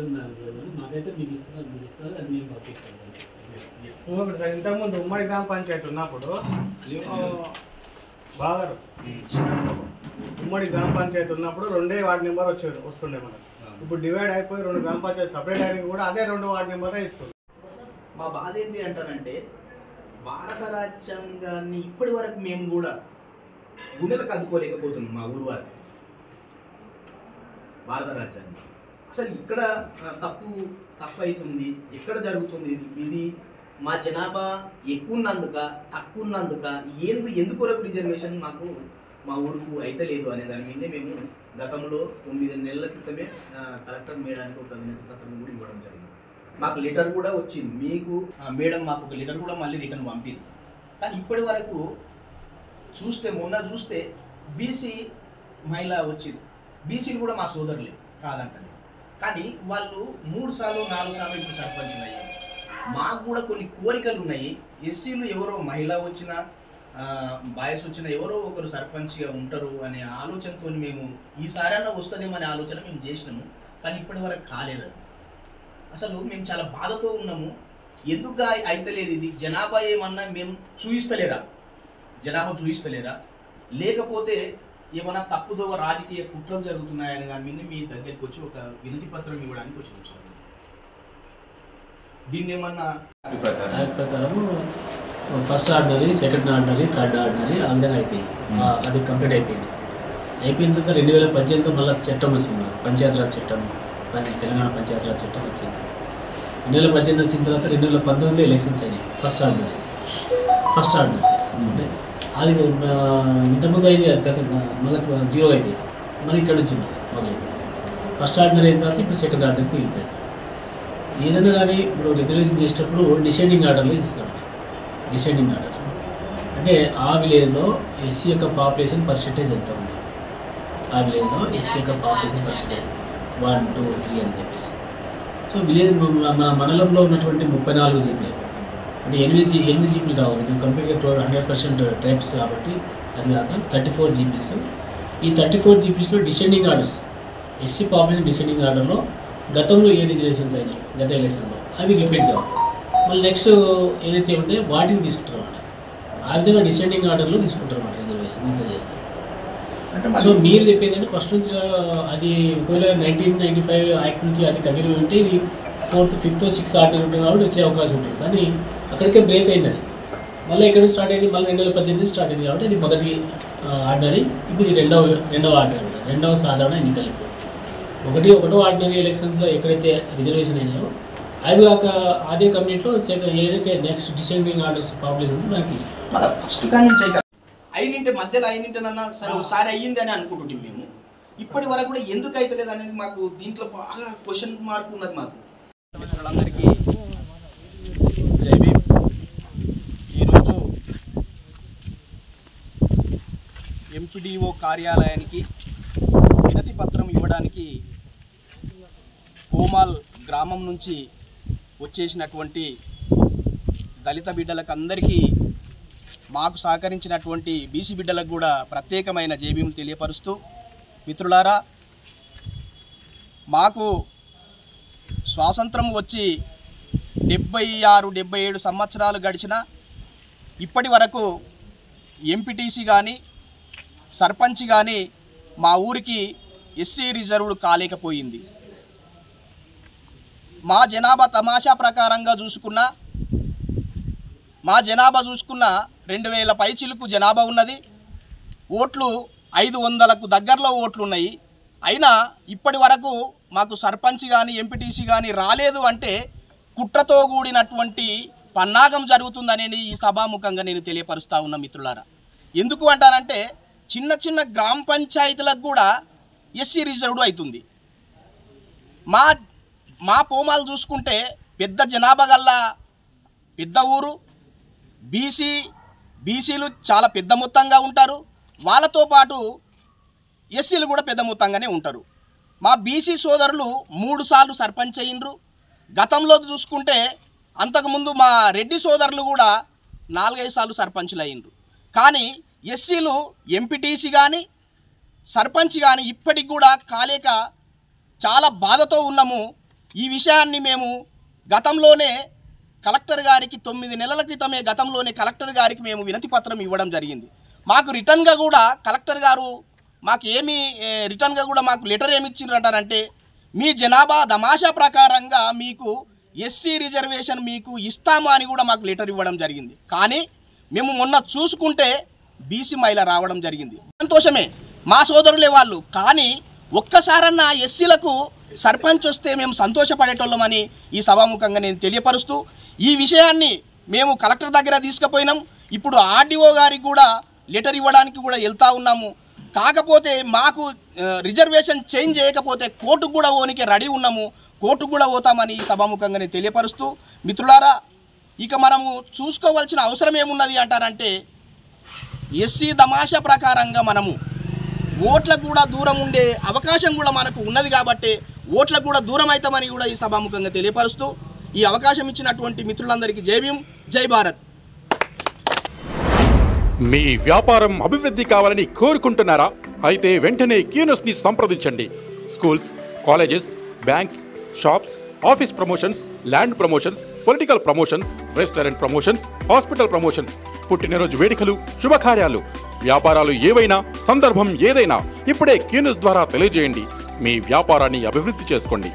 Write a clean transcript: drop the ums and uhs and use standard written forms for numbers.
పిల్లలు నాకు తెలియదు, నాకైతే మీకు ఇస్తారు అది నేను పంపిస్తాను. ఇంతకుముందు ఉమ్మడి గ్రామ పంచాయతీ ఉన్నప్పుడు బాగా ఉమ్మడి గ్రామ పంచాయతీ ఉన్నప్పుడు 2 వార్డు నెంబర్ వస్తుండే మనకు. ఇప్పుడు డివైడ్ అయిపోయి 2 గ్రామ పంచాయతీ సపరేట్ అయిన కూడా అదే 2 వార్డు నెంబరే ఇస్తుంది. మా బాధ ఏంటి అంటానంటే, భారత రాజ్యాంగాన్ని ఇప్పటి వరకు మేము కూడా గుండెలకు అద్దుకోలేకపోతున్నాం. మా ఊరు వారు భారత రాజ్యాంగం అసలు ఇక్కడ తప్పు అవుతుంది, ఎక్కడ జరుగుతుంది ఇది? మా జనాభా ఎక్కువ ఉన్నందుక తక్కువ ఉన్నందుక ఎందుకొరకు రిజర్వేషన్ మాకు మా ఊరుకు అయితే లేదు అనే దాని మీదే మేము గతంలో 9 నెలల క్రితమే కలెక్టర్ మేడానికి ఒక వినతి పత్రం కూడా ఇవ్వడం జరిగింది. మాకు లెటర్ కూడా వచ్చింది, మీకు మేడం మాకు ఒక లెటర్ కూడా మళ్ళీ రిటర్న్ పంపింది. కానీ ఇప్పటి వరకు మొన్న చూస్తే బీసీ మహిళ వచ్చింది. బీసీలు కూడా మా సోదరులే కాదంటలేదు, కానీ వాళ్ళు 3 సార్లు 4 సార్లు ఇప్పుడు సర్పంచులు అయ్యారు. మాకు కూడా కొన్ని కోరికలు ఉన్నాయి. ఎస్సీలు ఎవరో మహిళ వచ్చినా బాయ్స్ వచ్చినా ఎవరో ఒకరు సర్పంచ్గా ఉంటారు అనే ఆలోచనతో మేము ఈసారైనా వస్తుందేమో అనే ఆలోచన మేము చేసినాము. కానీ ఇప్పటి వరకు కాలేదు. అసలు మేము చాలా బాధతో ఉన్నాము. ఎందుకు అయితలేదు ఇది? జనాభా ఏమన్నా మేము చూయిస్తలేరా లేకపోతే ఏమన్నా తప్పుదో రాజకీయ కుట్రలు జరుగుతున్నాయని దాని మీద మీ దగ్గరికి వచ్చి ఒక వినతి పత్రం ఇవ్వడానికి వచ్చాము సార్. దీన్ని ఏమన్నా యాక్ట్ ప్రకారం first ordinary, second ordinary, third ordinary ఆ విధంగా అయిపోయింది. అది కంప్లీట్ అయిపోయింది. అయిపోయిన తర్వాత 2018 మళ్ళీ చట్టం వచ్చింది, పంచాయతీరాజ్ చట్టం, తెలంగాణ పంచాయతీరాజ్ చట్టం వచ్చింది. 2018 వచ్చిన తర్వాత 2019లో ఎలక్షన్స్ అయినాయి. ఫస్ట్ ఆర్డినరీ అంటే అది ఇంతకుముందు అయింది గత మళ్ళీ 0 అయిపోయింది. మళ్ళీ ఇక్కడ నుంచి మొదలైంది. ఫస్ట్ ఆర్డినరీ అయిన తర్వాత ఇప్పుడు సెకండ్ ఆర్డినరీకి వెళ్ళిపోయింది. ఏదైనా కానీ ఇప్పుడు రిజర్వేషన్ చేసేటప్పుడు డిసెండింగ్ ఆర్డర్లో ఇస్తాం. డిసెండింగ్ ఆర్డర్ అంటే ఆ విలేజ్లో ఎస్సీ యొక్క పాపులేషన్ పర్సెంటేజ్ ఎంత ఉంది, ఆ విలేజ్లో ఎస్సీ యొక్క పాపులేషన్ పర్సెంటేజ్ 1, 2, 3 అని చెప్పేసి. సో విలేజ్ మన మండలంలో ఉన్నటువంటి 34 జీపీలు అంటే 8 జీపీలు కావాలి. ఇది కంప్లీట్గా 100% ట్రైబ్స్ కాబట్టి అది కాక 34 జీపీస్. ఈ 34 జీపీస్లో descending orders, SC population descending ఆర్డర్లో గతంలో ఏ రిజర్వేషన్స్ అయినాయి గత ఎలక్షన్లో అవి రిపీట్ కావాలి. మళ్ళీ నెక్స్ట్ ఏదైతే ఉంటే వాటిని తీసుకుంటారు అన్నమాట. ఆ విధంగా డిసెండింగ్ ఆర్డర్లో తీసుకుంటారు అన్నమాట రిజర్వేషన్ ఇట్లా చేస్తారు. సో మీరు చెప్పిందంటే ఫస్ట్ నుంచి అది ఒకవేళ 1995 యాక్ట్ నుంచి అది కంటిన్యూ ఉంటే ఇది 4th, 5th, 6th ఆర్డినరీ ఉంటుంది కాబట్టి వచ్చే అవకాశం ఉంటుంది. కానీ అక్కడికే బ్రేక్ అయింది. అది మళ్ళీ ఇక్కడ స్టార్ట్ అయింది, మళ్ళీ 2018 స్టార్ట్ అయింది కాబట్టి ఇది మొదటి ఆర్డినరీ. ఇప్పుడు ఇది రెండవ ఆర్డినరీ, రెండవ సాధారణ ఎన్నికలు. ఒకటో ఆర్డినరీ ఎలక్షన్స్లో ఎక్కడైతే రిజర్వేషన్ అయినాయో అవి కాక అదే కమ్యూనిటీలో ఏదైతే నెక్స్ట్ డిసెండింగ్ ఆర్డర్స్ పాపులేషన్ ఉందో దానికి ఇస్తాం. ఫస్ట్ కానీ అయినింటే మధ్యలో అయినింటేనన్నా సరే ఒకసారి అయ్యింది అని అనుకుంటుంటాం మేము. ఇప్పటి వరకు కూడా ఎందుకు అవుతలేదు అనేది మాకు దీంట్లో బాగా క్వశ్చన్ మార్క్ ఉన్నది. మాకు మిత్రులందరికీ జై భీమ్. ఈరోజు ఎంపీడీఓ కార్యాలయానికి వినతి పత్రం ఇవ్వడానికి కోమాల్ గ్రామం నుంచి వచ్చేసినటువంటి దళిత బిడ్డలకు అందరికీ, మాకు సహకరించినటువంటి బీసీ బిడ్డలకు కూడా ప్రత్యేకమైన జైభీములు తెలియపరుస్తూ, మిత్రులారా, మాకు స్వాతంత్రం వచ్చి 76-77 సంవత్సరాలు గడిచిన ఇప్పటి వరకు ఎంపీటీసీ కానీ సర్పంచ్ కానీ మా ఊరికి ఎస్సీ రిజర్వ్డ్ కాలేకపోయింది. మా జనాభా తమాషా ప్రకారంగా చూసుకున్న 2000 పైచిలుకు జనాభా ఉన్నది. ఓట్లు 500కు దగ్గరలో ఓట్లు ఉన్నాయి. అయినా ఇప్పటి వరకు మాకు సర్పంచ్ కానీ ఎంపీటీసీ కానీ రాలేదు అంటే కుట్రతో కూడినటువంటి పన్నాగం జరుగుతుందనేది ఈ సభాముఖంగా నేను తెలియపరుస్తూ ఉన్నా మిత్రులారా. ఎందుకు అంటానంటే చిన్న గ్రామ పంచాయతీలకు కూడా ఎస్సీ రిజర్వ్డ్ అవుతుంది. మా పోమాలు చూసుకుంటే పెద్ద జనాభా గల్లా పెద్ద ఊరు, బీసీలు చాలా పెద్ద మొత్తంగా ఉంటారు. వాళ్ళతో పాటు ఎస్సీలు కూడా పెద్ద మొత్తంగానే ఉంటారు. మా బీసీ సోదరులు 3 సార్లు సర్పంచ్ అయ్యిండ్రు. గతంలో చూసుకుంటే అంతకుముందు మా రెడ్డి సోదరులు కూడా 4-5 సార్లు సర్పంచ్లు అయ్యిండ్రు. కానీ ఎస్సీలు ఎంపీటీసీ కానీ సర్పంచ్ కానీ ఇప్పటికి కూడా కాలేక చాలా బాధతో ఉన్నాము. ఈ విషయాన్ని మేము గతంలోనే కలెక్టర్ గారికి 9 నెలల క్రితమే కలెక్టర్ గారికి మేము వినతి పత్రం ఇవ్వడం జరిగింది. మాకు రిటర్న్గా కూడా కలెక్టర్ గారు మాకు రిటర్న్గా కూడా మాకు లెటర్ ఏమి ఇచ్చిండ్రంటారంటే మీ జనాభా తమాషా ప్రకారంగా మీకు ఎస్సీ రిజర్వేషన్ మీకు ఇస్తాము అని కూడా మాకు లెటర్ ఇవ్వడం జరిగింది. కానీ మేము మొన్న చూసుకుంటే బీసీ మహిళ రావడం జరిగింది. సంతోషమే, మా సోదరులే వాళ్ళు. కానీ ఒక్కసారన్నా ఎస్సీలకు సర్పంచ్ వస్తే మేము సంతోషపడేటోళ్ళమని ఈ సభాముఖంగా నేను తెలియపరుస్తూ ఈ విషయాన్ని మేము కలెక్టర్ దగ్గర తీసుకుపోయినాం. ఇప్పుడు ఆర్డీఓ గారికి కూడా లెటర్ ఇవ్వడానికి కూడా వెళ్తూ ఉన్నాము. కాకపోతే మాకు రిజర్వేషన్ చేంజ్ చేయకపోతే కోర్టుకు కూడా పోనీకి రెడీ ఉన్నాము, కోర్టుకు కూడా పోతామని ఈ సభాముఖంగా నేను తెలియపరుస్తూ మిత్రులారా, ఇక మనము చూసుకోవాల్సిన అవసరం ఏమున్నది అంటారంటే ఎస్సీ తమాషా ప్రకారంగా మనము ఓట్లకు కూడా దూరం ఉండే అవకాశం కూడా మనకు ఉన్నది కాబట్టి ఓట్లకు కూడా దూరం అవుతామని కూడా ఈ సభాముఖంగా తెలియపరుస్తూ ఈ అవకాశం ఇచ్చినటువంటి మిత్రులందరికీ జై భీమ్, జై భారత్. మీ వ్యాపారం అభివృద్ధి కావాలని కోరుకుంటున్నారా? అయితే వెంటనే క్యూనస్ని సంప్రదించండి. Schools, colleges, banks, shops, office promotions, land promotions, political promotions, restaurant promotions, hospital promotions, పుట్టినరోజు వేడుకలు, శుభకార్యాలు, వ్యాపారాలు ఏవైనా, సందర్భం ఏదైనా ఇప్పుడే క్యూనస్ ద్వారా తెలియజేయండి. మీ వ్యాపారాన్ని అభివృద్ధి చేసుకోండి.